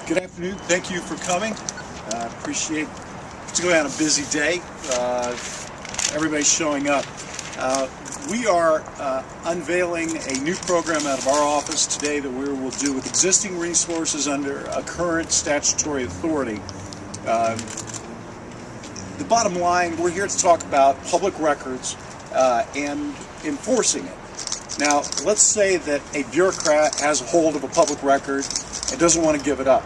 Good afternoon. Thank you for coming. Appreciate, particularly on a busy day, everybody's showing up. We are unveiling a new program out of our office today that we will do with existing resources under a current statutory authority. The bottom line, we're here to talk about public records and enforcing it. Now, let's say that a bureaucrat has a hold of a public record and doesn't want to give it up.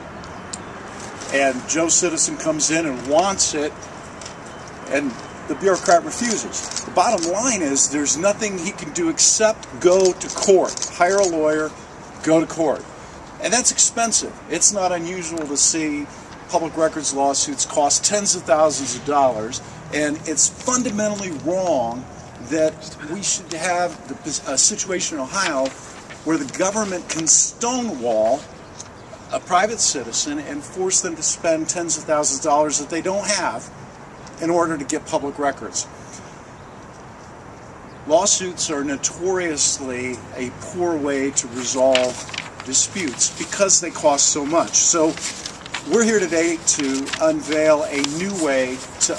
And Joe Citizen comes in and wants it, and the bureaucrat refuses. The bottom line is there's nothing he can do except go to court. Hire a lawyer, go to court. And that's expensive. It's not unusual to see public records lawsuits cost tens of thousands of dollars, and it's fundamentally wrong that we should have a situation in Ohio where the government can stonewall a private citizen and force them to spend tens of thousands of dollars that they don't have in order to get public records. Lawsuits are notoriously a poor way to resolve disputes because they cost so much. So we're here today to unveil a new way to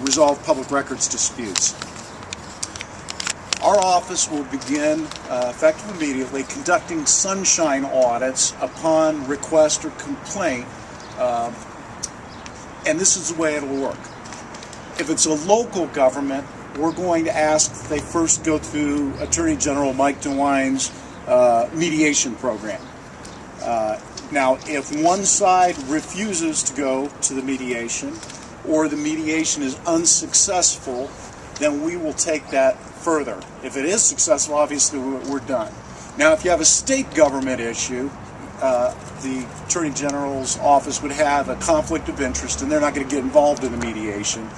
resolve public records disputes. Our office will begin, effective immediately, conducting sunshine audits upon request or complaint, and this is the way it'll work. If it's a local government, we're going to ask that they first go through Attorney General Mike DeWine's mediation program. Now, if one side refuses to go to the mediation, or the mediation is unsuccessful, then we will take that further. If it is successful, obviously we're done. Now, if you have a state government issue, the Attorney General's office would have a conflict of interest, and they're not going to get involved in the mediation,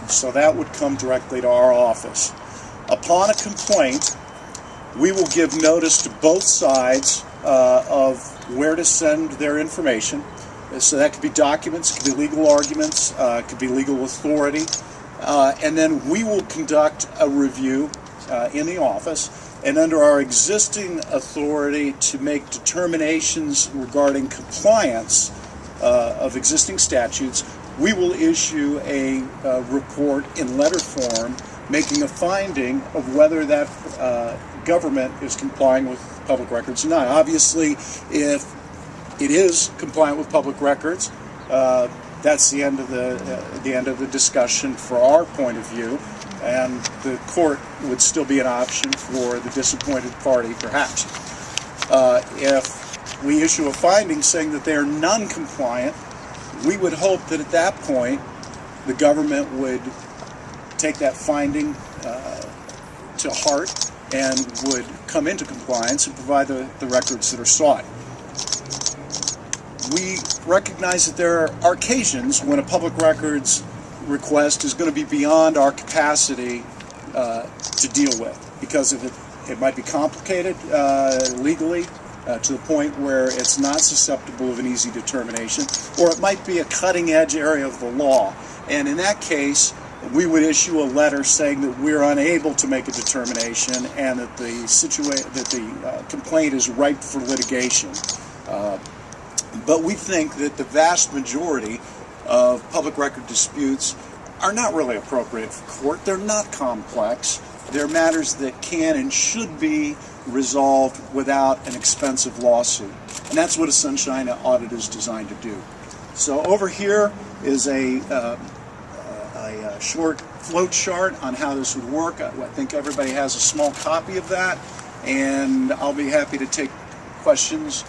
so that would come directly to our office. Upon a complaint, we will give notice to both sides of where to send their information. So that could be documents, could be legal arguments, could be legal authority, and then we will conduct a review in the office, and under our existing authority to make determinations regarding compliance of existing statutes, we will issue a report in letter form making a finding of whether that government is complying with public records or not. Obviously, if it is compliant with public records, that's the end of the discussion for our point of view, and the court would still be an option for the disappointed party, perhaps. If we issue a finding saying that they are non-compliant, we would hope that at that point the government would take that finding to heart and would come into compliance and provide the records that are sought. We recognize that there are occasions when a public records request is going to be beyond our capacity to deal with, because it might be complicated legally to the point where it's not susceptible of an easy determination, or it might be a cutting-edge area of the law. And in that case, we would issue a letter saying that we're unable to make a determination and that the complaint is ripe for litigation. But we think that the vast majority of public record disputes are not really appropriate for court. They're not complex. They're matters that can and should be resolved without an expensive lawsuit. And that's what a sunshine audit is designed to do. So over here is a short flow chart on how this would work. I think everybody has a small copy of that, and I'll be happy to take questions